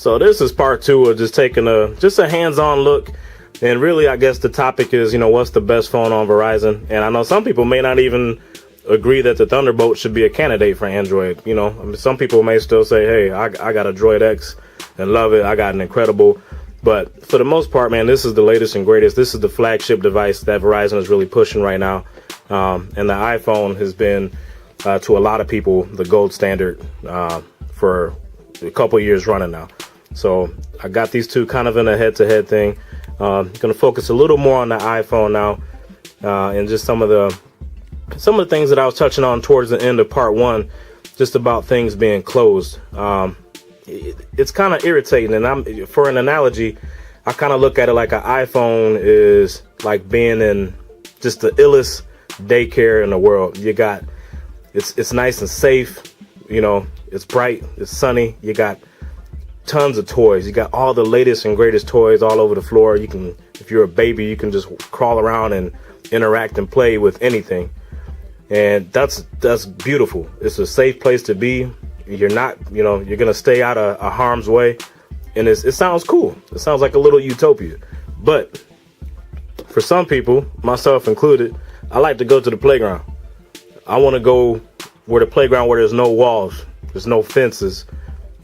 So this is part two of just taking a hands-on look. And really, I guess the topic is, what's the best phone on Verizon? And I know some people may not even agree that the Thunderbolt should be a candidate for Android. Some people may still say, hey, I got a Droid X and love it. I got an incredible. But for the most part, man, this is the latest and greatest. This is the flagship device that Verizon is really pushing right now. And the iPhone has been, to a lot of people, the gold standard for a couple years running now. So I got these two kind of in a head-to-head thing. Going to focus a little more on the iPhone now, and just some of the things that I was touching on towards the end of part one, just about things being closed. It's kind of irritating, and for an analogy, I kind of look at it like an iPhone is like being in just the illest daycare in the world. You got it's nice and safe, it's bright, it's sunny. You got tons of toys. You got all the latest and greatest toys all over the floor. You can, if you're a baby, you can just crawl around and interact and play with anything. And that's beautiful. It's a safe place to be. You're not, you're going to stay out of harm's way. And it sounds cool. It sounds like a little utopia. But for some people, myself included, I like to go to the playground. I want to go where the playground where there's no walls, there's no fences.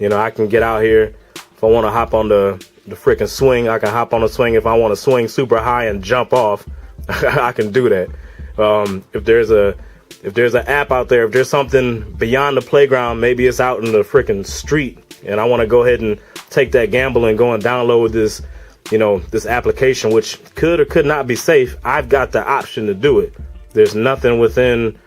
I can get out here. If I want to hop on the freaking swing, I can hop on the swing. If I want to swing super high and jump off, I can do that. If there's an app out there, if there's something beyond the playground, maybe it's out in the freaking street, and I want to go ahead and take that gamble and go and download this, this application, which could or could not be safe. I've got the option to do it. There's nothing within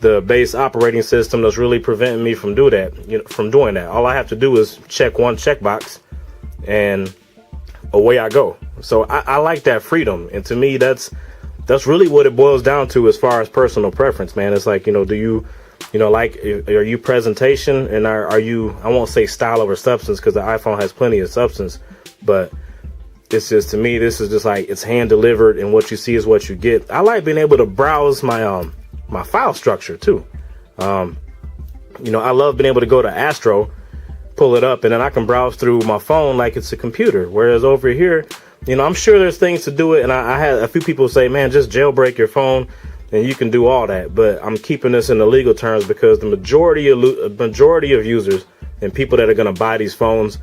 the base operating system that's really preventing me from doing that. All I have to do is check one checkbox and away I go. So I like that freedom. And to me, that's really what it boils down to as far as personal preference, man. It's like, do you, are you presentation, and are you, I won't say style over substance, because the iPhone has plenty of substance, but it's just, to me, this is just like, it's hand delivered, and what you see is what you get. I like being able to browse my file structure too. I love being able to go to Astro, pull it up, and then I can browse through my phone like it's a computer. Whereas over here, I'm sure there's things to do it. And I had a few people say, man, just jailbreak your phone and you can do all that. But I'm keeping this in the legal terms because the majority of users and people that are going to buy these phones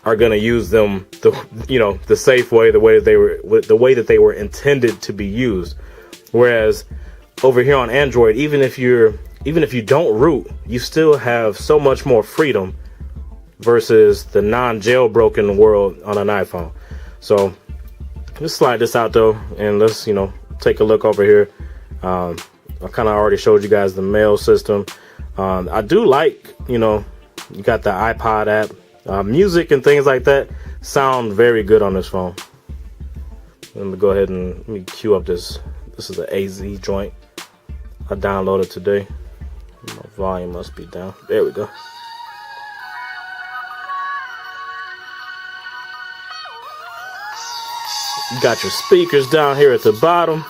are going to use them the safe way, the way that they were intended to be used. Whereas over here on Android, even if you don't root, you still have so much more freedom versus the non-jailbroken world on an iPhone. So let's slide this out though, and let's take a look over here. I kind of already showed you guys the mail system. I do like, you got the iPod app, music and things like that sound very good on this phone. Let me go ahead and let me queue up this. This is the AZ joint I downloaded today. My volume must be down. There we go. You got your speakers down here at the bottom.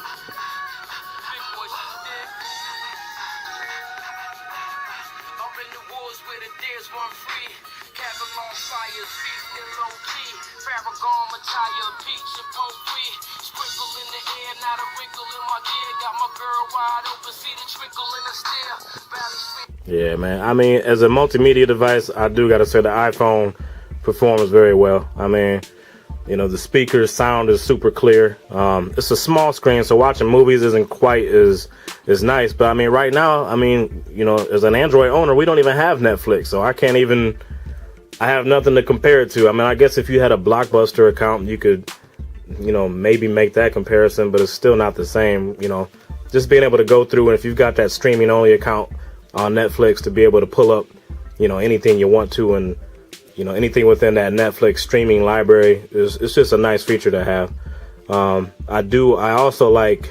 Yeah, man. I mean, as a multimedia device, I do got to say the iPhone performs very well. I mean, the speaker sound is super clear. It's a small screen, so watching movies isn't quite as nice. But I mean, right now, as an Android owner, we don't even have Netflix, so I have nothing to compare it to. I mean, I guess if you had a Blockbuster account, you could, maybe make that comparison, but it's still not the same. Just being able to go through, and if you've got that streaming only account on Netflix, to be able to pull up, anything you want to, and anything within that Netflix streaming library it's just a nice feature to have. I also like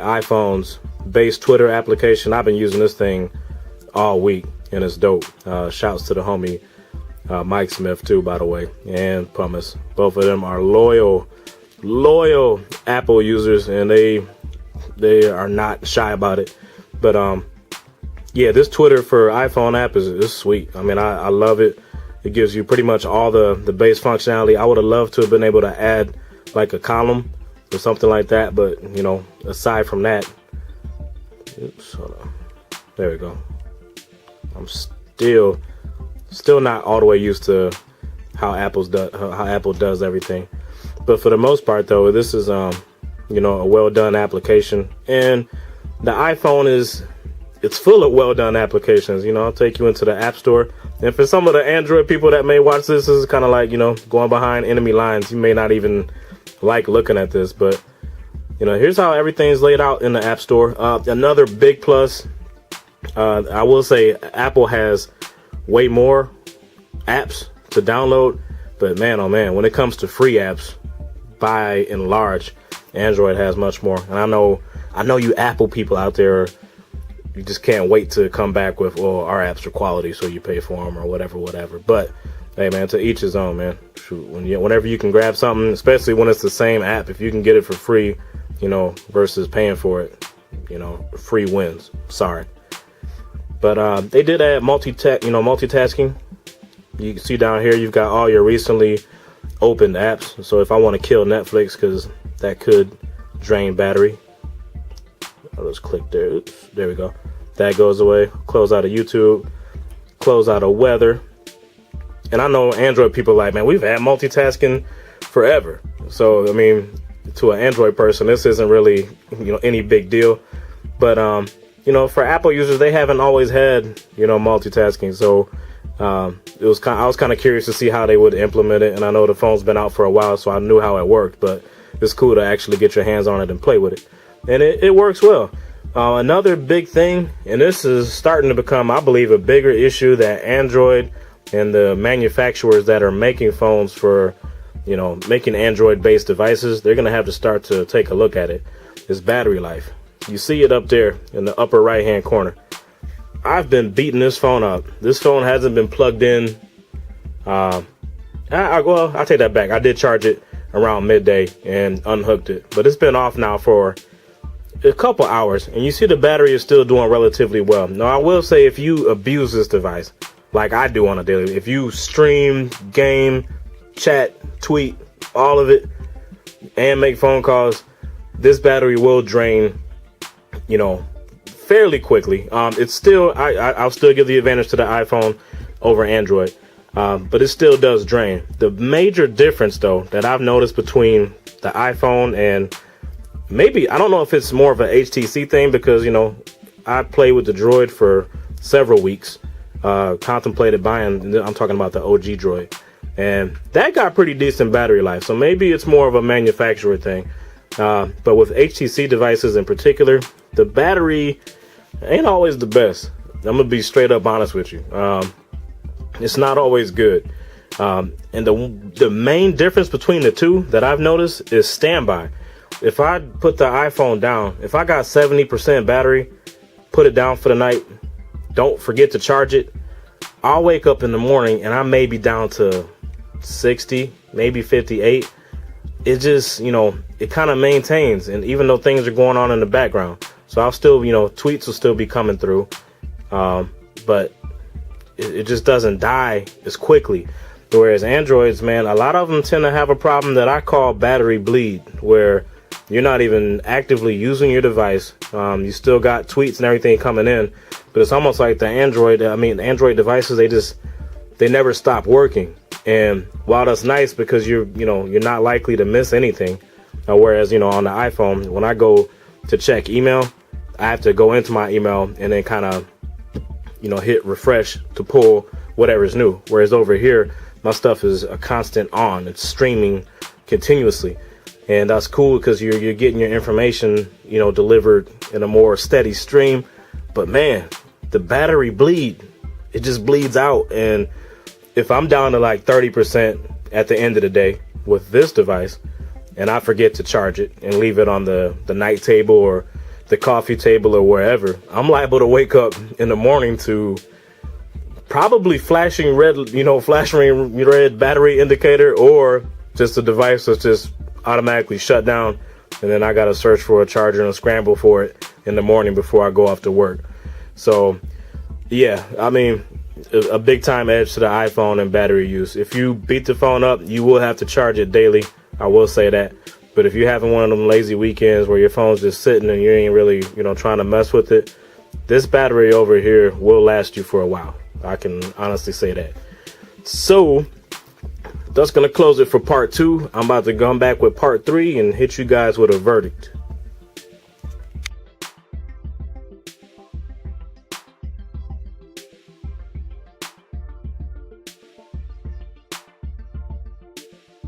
iPhone's base Twitter application. I've been using this thing all week, and it's dope. Shouts to the homie Mike Smith too, by the way, and Pumice. Both of them are loyal Apple users, and they are not shy about it. But Yeah, this Twitter for iPhone app is sweet. I mean, I love it. It gives you pretty much all the base functionality. I would have loved to have been able to add like a column or something like that, but you know, aside from that, oops, hold on. There we go. I'm still not all the way used to how Apple does everything, but for the most part though, this is you know, a well done application, and the iPhone it's full of well done applications. You know, I'll take you into the App Store. And for some of the Android people that may watch this is kind of like, you know, going behind enemy lines. You may not even like looking at this, but you know, here's how everything's laid out in the App Store. Another big plus, I will say Apple has way more apps to download, but man, oh man, when it comes to free apps, by and large, Android has much more. And I know you Apple people out there, you just can't wait to come back with, well, our apps are quality, so you pay for them or whatever. But hey, man, to each his own, man. Shoot, whenever you can grab something, especially when it's the same app, if you can get it for free, you know, versus paying for it, you know, free wins. Sorry. But they did add multitasking. You can see down here, you've got all your recently opened apps. So if I want to kill Netflix, because that could drain battery, I'll just click there. Oops, there we go. That goes away. Close out of YouTube. Close out of weather. And I know Android people are like, man, we've had multitasking forever. So, I mean, to an Android person, this isn't really, you know, any big deal. But, you know, for Apple users, they haven't always had, you know, multitasking. So, I was kind of curious to see how they would implement it. And I know the phone's been out for a while, so I knew how it worked. But it's cool to actually get your hands on it and play with it. And it works well. Another big thing, and this is starting to become, I believe, a bigger issue that Android and the manufacturers that are making phones for, you know, making Android-based devices, they're going to have to start to take a look at it, is battery life. You see it up there in the upper right-hand corner. I've been beating this phone up. This phone hasn't been plugged in. Well, I'll take that back. I did charge it around midday and unhooked it, but it's been off now for a couple hours, and you see the battery is still doing relatively well. Now, I will say, if you abuse this device like I do on a daily, if you stream, game, chat, tweet, all of it, and make phone calls, this battery will drain, you know, fairly quickly. It's still, I'll still give the advantage to the iPhone over Android, but it still does drain. The major difference, though, that I've noticed between the iPhone and maybe, I don't know if it's more of an HTC thing, because, you know, I played with the Droid for several weeks, contemplated buying, I'm talking about the OG Droid, and that got pretty decent battery life. So maybe it's more of a manufacturer thing. But with HTC devices in particular, the battery ain't always the best. I'm gonna be straight up honest with you. It's not always good. And the main difference between the two that I've noticed is standby. If I put the iPhone down, if I got 70% battery, put it down for the night, don't forget to charge it, I'll wake up in the morning and I may be down to 60, maybe 58. It just, you know, it kind of maintains. And even though things are going on in the background, so I'll still, you know, tweets will still be coming through. But it just doesn't die as quickly. Whereas Androids, man, a lot of them tend to have a problem that I call battery bleed, where you're not even actively using your device. You still got tweets and everything coming in, but it's almost like the Android devices, they never stop working. And while that's nice because you're not likely to miss anything, whereas, you know, on the iPhone, when I go to check email, I have to go into my email and then kind of, you know, hit refresh to pull whatever's new. Whereas over here, my stuff is a constant on. It's streaming continuously. And that's cool because you're getting your information, you know, delivered in a more steady stream. But man, the battery bleed, it just bleeds out. And if I'm down to like 30% at the end of the day with this device, and I forget to charge it and leave it on the night table or the coffee table or wherever, I'm liable to wake up in the morning to probably flashing red battery indicator, or just a device that's just automatically shut down, and then I gotta search for a charger and scramble for it in the morning before I go off to work. So Yeah, I mean, a big time edge to the iPhone and battery use. If you beat the phone up, you will have to charge it daily. I will say that. But if you're having one of them lazy weekends where your phone's just sitting and you ain't really, trying to mess with it, this battery over here will last you for a while. I can honestly say that. So that's going to close it for part 2. I'm about to come back with part 3 and hit you guys with a verdict.